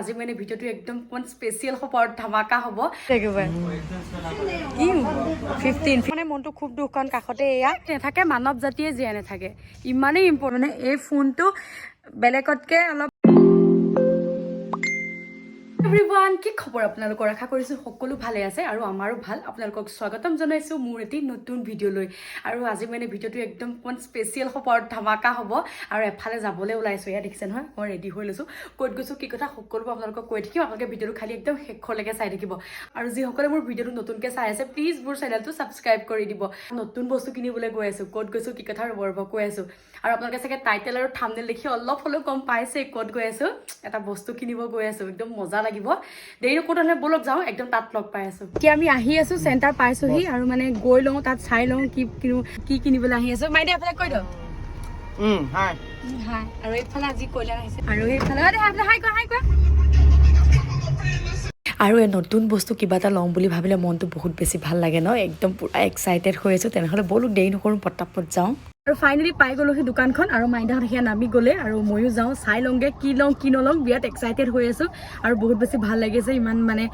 আজি মানে ভিডিওটো একদম কোন স্পেশাল হ'ব আৰু ধামাকা হ'ব একেবাৰে 15 মানে মনটো খুব দুখ কাৰণ কাষতে এয়া নাথাকে মানৱ জাতিয়ে জীয়াই নাথাকে ইমানেই ইম্পৰ্টেণ্ট মানে এই ফোনটো বেলেগতকে অলপ এভৰিৱান কি খবৰ আপোনালোকৰ আশা কৰিছো সকলো ভালে আছে আৰু আমাৰো ভাল আপোনালোকক স্বাগতম জনাইছো মোৰ এটি নতুন ভিডিও লৈ আৰু আজি মানে ভিডিওটো একদম কোন স্পেশাল হ'ব আৰু ধামাকা হ'ব আৰু এফালে যাবলৈ ওলাইছো ইয়া দেখিছে নহয় মই ৰেডি হৈ লৈছো ক'ত গৈছো কি কথা সকলো আপোনালোকক কৈ থাকিম আপোনালোকে ভিডিওটো খালি একদম শেষলৈকে চাই থাকিব আৰু যিসকলে মোৰ ভিডিওটো নতুনকৈ চাই আছে প্লিজ মোৰ চেনেলটো সাবস্ক্ৰাইব কৰি দিব নতুন বস্তু কিনিবলৈ গৈ আছো ক'ত গৈছো কি কথা ৰ'ব কৈ আছো আৰু আপোনালোকে চাগে টাইটেল আৰু থাম্বনেল দেখি অলপ হ'লেও গম পাইছে ক'ত গৈ আছো এটা বস্তু কিনিব গৈ আছো একদম মজা লাগিব দেৰি ক'ত হ'লে বলক যাওঁ একদম তাত লগ পাই আছো এতিয়া আমি আহি আছো চেণ্টাৰ পাইছোহি আৰু মানে গৈ লওঁ তাত চাই লওঁ কি কিনিবলৈ আহি আছো মাইদে এফালে কৈ দিয়ক হাই হাই আৰু এইফালে আজি কইলাৰ আহিছে আৰু এইফালে হাই কোৱা আৰু এই নতুন বস্তু কিবা এটা ল'ম বুলি ভাবিলে মনটো বহুত বেছি ভাল লাগে ন একদম পুৰা এক্সাইটেড হৈ আছো তেনেহ'লে বলক দেৰি নকৰোঁ পটাপট যাওঁ আৰু ফাইনেলি পাই গ'লো সেই দোকানখন আৰু মাইনাহঁত সেয়া নামি গ'লে আৰু ময়ো যাওঁ চাই লওঁগে কি লওঁ কি নলওঁ বিৰাট এক্সাইটেড হৈ আছো আৰু বহুত বেছি ভাল লাগিছে ইমান মানে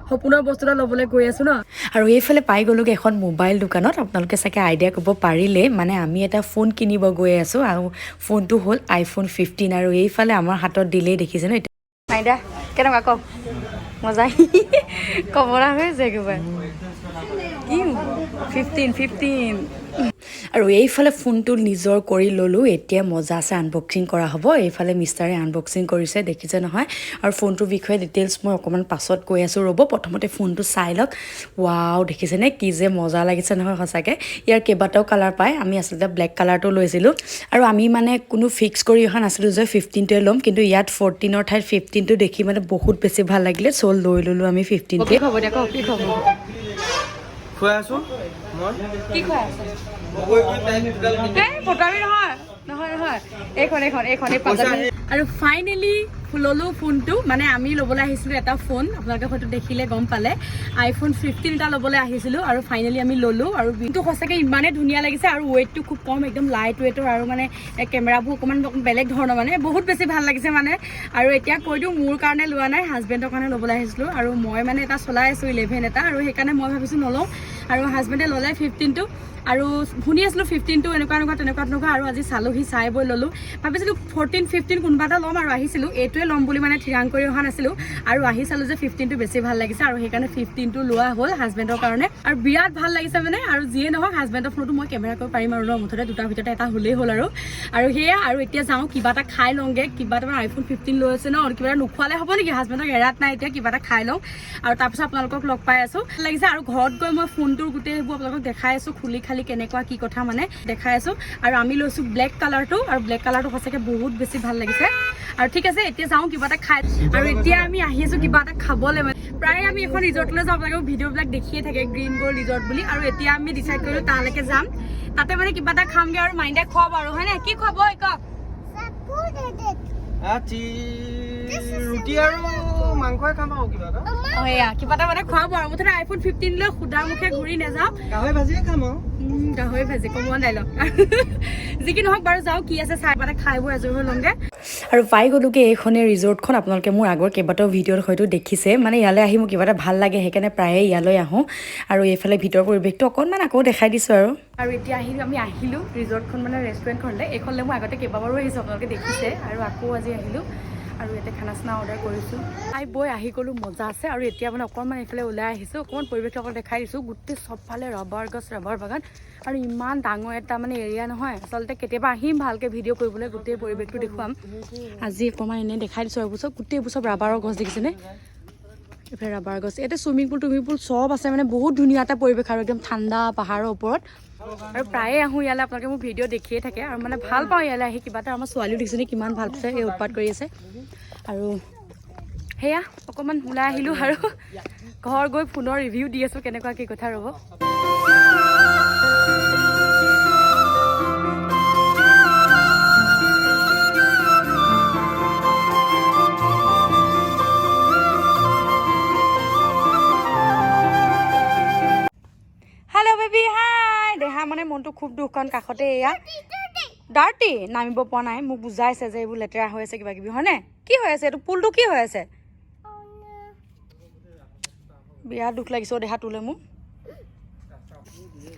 সপোনৰ বস্তু এটা ল'বলৈ গৈ আছো ন আৰু এইফালে পাই গ'লোগে এখন মোবাইল দোকানত আপোনালোকে চাগে আইডিয়া কৰিব পাৰিলে মানে আমি এটা ফোন কিনিব গৈ আছো আৰু ফোনটো হ'ল iPhone 15 আৰু এইফালে আমাৰ হাতত দিলেই দেখিছে ন মাইদা কেনেকুৱা কওক মজা কমৰা হৈছে একেবাৰে 15 আৰু এইফালে ফোনটো নিজৰ কৰি ল'লোঁ এতিয়া মজা আছে আনবক্সিং কৰা হ'ব এইফালে মিষ্টাৰে আনবক্সিং কৰিছে দেখিছে নহয় আৰু ফোনটোৰ বিষয়ে ডিটেইলছ মই অকণমান পাছত কৈ আছোঁ ৰ'ব প্ৰথমতে ফোনটো চাই লওক ৱাও দেখিছেনে কি যে মজা লাগিছে নহয় সঁচাকৈ ইয়াৰ কেইবাটাও কালাৰ পায় আমি আচলতে ব্লেক কালাৰটো লৈছিলোঁ আৰু আমি মানে কোনো ফিক্স কৰি অহা নাছিলোঁ যে 15টোৱে ল'ম কিন্তু ইয়াত 14ৰ ঠাইত 15টো দেখি মানে বহুত বেছি ভাল লাগিলে চ' লৈ ল'লোঁ আমি 15টোৱে হ'ব দে কওক কি খবৰ খুৱাই আছো মই কি খুৱাই আছে ফটোৱামি নহয় এইখন আৰু ফাইনেলি ল'লোঁ ফোনটো মানে আমি ল'বলৈ আহিছিলোঁ এটা ফোন আপোনালোকে হয়তো দেখিলে গম পালে iPhone 15 এটা ল'বলৈ আহিছিলোঁ আৰু ফাইনেলি আমি ল'লোঁ আৰু কিন্তু সঁচাকৈ ইমানেই ধুনীয়া লাগিছে আৰু ৱেইটটো খুব কম একদম লাইট ৱেইটৰ আৰু মানে কেমেৰাবোৰ অকণমান বেলেগ ধৰণৰ মানে বহুত বেছি ভাল লাগিছে মানে আৰু এতিয়া কৈ দিওঁ মোৰ কাৰণে লোৱা নাই হাজবেণ্ডৰ কাৰণে ল'বলৈ আহিছিলোঁ আৰু মই মানে এটা চলাই আছোঁ 11 এটা আৰু সেইকাৰণে মই ভাবিছোঁ নলওঁ আৰু হাজবেণ্ডে ল'লে 15টো আৰু শুনি আছিলোঁ 15টো তেনেকুৱা আৰু আজি চালোহি চাই বৈ ল'লোঁ ভাবিছিলোঁ 14 15 কোনোবা এটা ল'ম আৰু আহিছিলোঁ এইটোৱে ল'ম বুলি মানে থিৰাং কৰি অহা নাছিলোঁ আৰু আহি চালোঁ যে 15টো বেছি ভাল লাগিছে আৰু সেইকাৰণে 15টো লোৱা হ'ল হাজবেণ্ডৰ কাৰণে আৰু বিৰাট ভাল লাগিছে মানে আৰু যিয়ে নহওক হাজবেণ্ডৰ ফোনটো মই কেমেৰা কৰিব পাৰিম আৰু মুঠতে দুটাৰ ভিতৰতে এটা হ'লেই হ'ল আৰু সেয়া আৰু এতিয়া যাওঁ কিবা এটা খাই লওঁগৈ কিবা এটা iPhone 15 লৈ আছে ন কিবা এটা নোখোৱালে হ'ব নেকি হাজবেণ্ডক এৰাত নাই এতিয়া কিবা এটা খাই লওঁ আৰু তাৰপিছত আপোনালোকক লগ পাই আছোঁ ভাল লাগিছে আৰু ঘৰত গৈ মই ফোনটোৰ গোটেই সেইবোৰ আপোনালোকক দেখাই আছোঁ খুলি খালি কেনেকুৱা কি কথা মানে দেখাই আছোঁ আৰু আমি লৈছোঁ ব্লেক কালাৰটো আৰু ব্লেক কালাৰটো সঁচাকৈ বহুত বেছি ভাল লাগিছে আৰু ঠিক আছে এতিয়া যাওঁ কিবা এটা খাই আৰু এতিয়া আমি আহি আছোঁ কিবা এটা খাবলৈ মানে প্ৰায় আমি এখন ৰিজৰ্টলৈ যাওঁ আপোনালোকে ভিডিঅ'বিলাক দেখিয়ে থাকে গ্ৰীণ গ'ল্ড ৰিজৰ্ট বুলি আৰু এতিয়া আমি ডিচাইড কৰিলোঁ তালৈকে যাম তাতে মানে কিবা এটা খামগৈ আৰু মাইণ্ডে খুৱাব আৰু হয়নে কি খুৱাব কওক ৰুটি আৰু মাংসই খাম আৰু কিবা এটা মানে খুৱাব আৰু মুঠতে iPhone 15 লৈ সুদা মুখে ঘূৰি নাযাওঁ গাহৰি ভাজিয়ে খাম আৰু গাহৰি ভাজি কমোৱা নাই লওক যি কি নহওক বাৰু যাওঁ কি আছে চাই মানে খাই বৈ আজৰি হৈ ল'মগৈ আৰু পাই গ'লোগৈ এইখনে ৰিজৰ্টখন আপোনালোকে মোৰ আগৰ কেইবাটাও ভিডিঅ'ত হয়তো দেখিছে মানে ইয়ালৈ আহি মোৰ কিবা এটা ভাল লাগে সেইকাৰণে প্ৰায়ে ইয়ালৈ আহোঁ আৰু এইফালে ভিতৰৰ পৰিৱেশটো অকণমান আকৌ দেখাই দিছোঁ আৰু এতিয়া আমি আহিলোঁ ৰিজৰ্টখন মানে ৰেষ্টুৰেণ্টখনলৈ এইখনলৈ মই আগতে কেইবাবাৰো আহিছোঁ আপোনালোকে দেখিছে আৰু আকৌ আজি আহিলোঁ আৰু ইয়াতে খানা চানা অৰ্ডাৰ কৰিছোঁ খাই বৈ আহি গ'লোঁ মজা আছে আৰু এতিয়া মানে অকণমান এইফালে ওলাই আহিছোঁ অকণমান পৰিৱেশটো অকণ দেখাই দিছোঁ গোটেই চবফালে ৰবাৰ গছ ৰবাৰ বাগান আৰু ইমান ডাঙৰ এটা মানে এৰিয়া নহয় আচলতে কেতিয়াবা আহিম ভালকৈ ভিডিঅ' কৰিবলৈ গোটেই পৰিৱেশটো দেখুৱাম আজি অকণমান এনেই দেখাই দিছোঁ আৰু গোটেইবোৰ চব ৰাবাৰৰ গছ দেখিছেনে এইফালে ৰাবাৰ গছ ইয়াতে চুইমিং পুল চব আছে মানে বহুত ধুনীয়া এটা পৰিৱেশ আৰু একদম ঠাণ্ডা পাহাৰৰ ওপৰত আৰু প্ৰায়ে আহোঁ ইয়ালৈ আপোনালোকে মোৰ ভিডিঅ' দেখিয়ে থাকে আৰু মানে ভাল পাওঁ ইয়ালৈ আহি কিবা এটা আমাৰ ছোৱালীও দেখিছেনে কিমান ভাল পাইছে এই উৎপাত কৰি আছে আৰু সেয়া অকণমান ওলাই আহিলোঁ আৰু ঘৰ গৈ ফোনৰ ৰিভিউ দি আছোঁ কেনেকুৱা কি কথা ৰ'ব হেল্ল' বেবী হাই দেহা মানে মনটো খুব দুখ কাৰণ কাষতে এয়া ডাৰ্টি নামিব পৰা নাই মোক বুজাইছে যে এইবোৰ লেতেৰা হৈ আছে কিবা কিবি হয়নে কি হৈ আছে এইটো পুলটো কি হৈ আছে বিৰাট দুখ লাগিছে দেহাটোলৈ মোৰ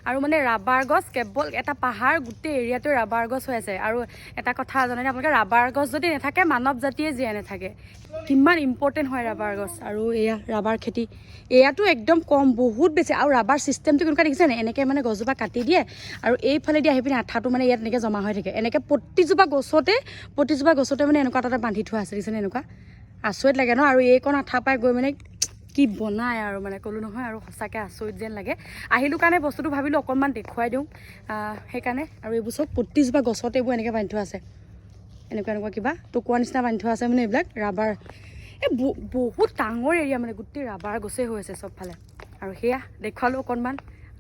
আৰু মানে ৰাবাৰ গছ কেৱল এটা পাহাৰ গোটেই এৰিয়াটো ৰাবাৰ গছ হৈ আছে আৰু এটা কথা জানেনে আপোনালোকে ৰাবাৰ গছ যদি নাথাকে মানৱ জাতিয়ে জীয়াই নাথাকে কিমান ইম্পৰ্টেণ্ট হয় ৰাবাৰ গছ আৰু এয়া ৰাবাৰ খেতি এয়াতো একদম কম বহুত বেছি আৰু ৰাবাৰ ছিষ্টেমটো কেনেকুৱা দেখিছে নে এনেকৈ মানে গছজোপা কাটি দিয়ে আৰু এইফালেদি আহি পিনে আঠাটো মানে ইয়াত এনেকৈ জমা হৈ থাকে এনেকৈ প্ৰতিজোপা গছতে মানে এনেকুৱা এটা বান্ধি থোৱা আছে দেখিছেনে এনেকুৱা আচৰিত লাগে ন আৰু এইকণ আঠা পাই গৈ মানে কি বনায় আৰু মানে ক'লোঁ নহয় আৰু সঁচাকৈ আচৰিত যেন লাগে আহিলোঁ কাৰণে বস্তুটো ভাবিলোঁ অকণমান দেখুৱাই দিওঁ সেইকাৰণে আৰু এইবোৰ চব প্ৰতিজোপা গছতে এইবোৰ এনেকৈ বান্ধি থোৱা আছে এনেকুৱা কিবা টুকুৰা নিচিনা বান্ধি থোৱা আছে মানে এইবিলাক ৰাবাৰ এই বহুত ডাঙৰ এৰিয়া মানে গোটেই ৰাবাৰ গছেই হৈ আছে চবফালে আৰু সেয়া দেখুৱালোঁ অকণমান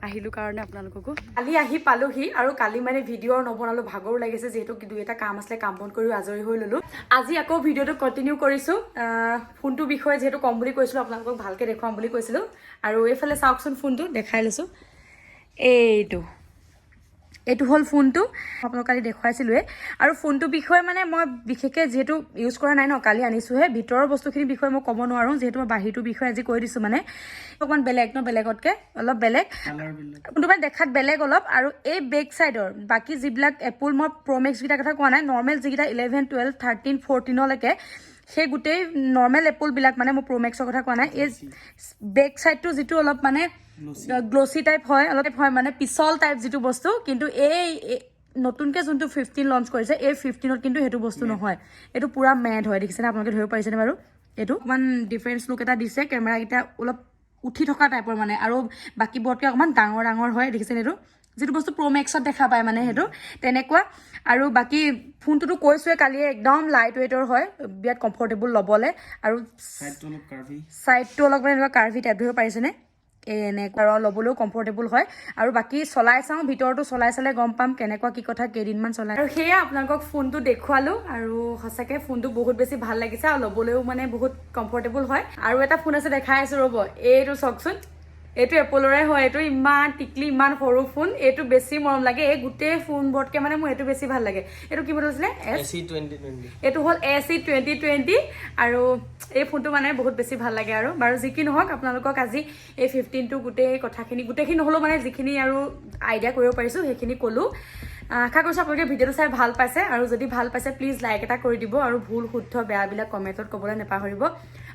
আহিলোঁ কাৰণে আপোনালোককো কালি আহি পালোহি আৰু কালি মানে ভিডিঅ' নবনালোঁ ভাগৰো লাগিছে যিহেতু দুই এটা কাম আছিলে কাম বন কৰিও আজৰি হৈ ল'লোঁ আজি আকৌ ভিডিঅ'টো কণ্টিনিউ কৰিছোঁ ফোনটোৰ বিষয়ে যিহেতু ক'ম বুলি কৈছিলোঁ আপোনালোকক ভালকৈ দেখুৱাম বুলি কৈছিলোঁ আৰু এইফালে চাওকচোন ফোনটো দেখাই লৈছোঁ এইটো হ'ল ফোনটো আপোনালোক কালি দেখুৱাইছিলোঁৱে আৰু ফোনটোৰ বিষয়ে মানে মই বিশেষকৈ যিহেতু ইউজ কৰা নাই ন কালি আনিছোঁহে ভিতৰৰ বস্তুখিনিৰ বিষয়ে মই ক'ব নোৱাৰোঁ যিহেতু মই বাহিৰটোৰ বিষয়ে আজি কৈ দিছোঁ মানে অকণমান বেলেগ ন বেলেগতকৈ অলপ বেলেগ ফোনটো মানে দেখাত বেলেগ অলপ আৰু এই বেক চাইডৰ বাকী যিবিলাক এপল মই প্ৰ'মেক্সকেইটাৰ কথা কোৱা নাই নৰ্মেল যিকেইটা 11, 12, 13, 14লৈকে সেই গোটেই নৰ্মেল এপলবিলাক মানে মই প্ৰ'মেক্সৰ কথা কোৱা নাই এই বেক চাইডটো যিটো অলপ মানে গ্ল'চি টাইপ হয় অলপ হয় মানে পিছল টাইপ যিটো বস্তু কিন্তু এই নতুনকৈ যোনটো 15 লঞ্চ কৰিছে এই 15ত কিন্তু সেইটো বস্তু নহয় এইটো পূৰা মেড হয় দেখিছেনে আপোনালোকে ধৰিব পাৰিছেনে বাৰু এইটো অকণমান ডিফাৰেঞ্চ লুক এটা দিছে কেমেৰাকেইটা অলপ উঠি থকা টাইপৰ মানে আৰু বাকীবোৰতকৈ অকণমান ডাঙৰ হয় দেখিছেনে এইটো যিটো বস্তু প্ৰ'মেক্সত দেখা পায় মানে সেইটো তেনেকুৱা আৰু বাকী ফোনটোতো কৈছোঁৱে কালিয়ে একদম লাইট ৱেইটৰ হয় বিৰাট কমফৰ্টেবল ল'বলৈ আৰু ছাইডটো অলপ মানে এনেকুৱা কাৰ্ভি টাইপ ধৰিব পাৰিছেনে এনেকুৱা ল'বলৈও কমফৰ্টেবল হয় আৰু বাকী চলাই চাওঁ ভিতৰতো চলাই চালে গম পাম কেনেকুৱা কি কথা কেইদিনমান চলাই আৰু সেয়া আপোনালোকক ফোনটো দেখুৱালোঁ আৰু সঁচাকৈ ফোনটো বহুত বেছি ভাল লাগিছে আৰু ল'বলৈও মানে বহুত কমফৰ্টেবল হয় আৰু এটা ফোন আছে দেখাই আছোঁ ৰ'ব এইটো চাওকচোন এইটো এপলৰে হয় এইটো ইমান টিকলি ইমান সৰু ফোন এইটো বেছি মৰম লাগে এই গোটেই ফোনবোৰতকৈ মানে মোৰ এইটো বেছি ভাল লাগে এইটো কি মডেল আছিলে এইটো হ'ল SE2020 আৰু এই ফোনটো মানে বহুত বেছি ভাল লাগে আৰু বাৰু যি কি নহওক আপোনালোকক আজি এই 15টো গোটেইখিনি নহ'লেও মানে যিখিনি আৰু আইডিয়া কৰিব পাৰিছোঁ সেইখিনি ক'লোঁ আশা কৰিছোঁ আপোনালোকে ভিডিঅ'টো চাই ভাল পাইছে আৰু যদি ভাল পাইছে প্লিজ লাইক এটা কৰি দিব আৰু ভুল শুদ্ধ বেয়াবিলাক কমেণ্টত ক'বলৈ নাপাহৰিব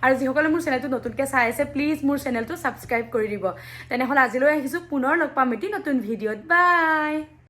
আৰু যিসকলে মোৰ চেনেলটো নতুনকৈ চাই আছে প্লিজ মোৰ চেনেলটো ছাবস্ক্ৰাইব কৰি দিব তেনেহ'লে আজিলৈ আহিছোঁ পুনৰ লগ পাম এটি নতুন ভিডিঅ'ত বাই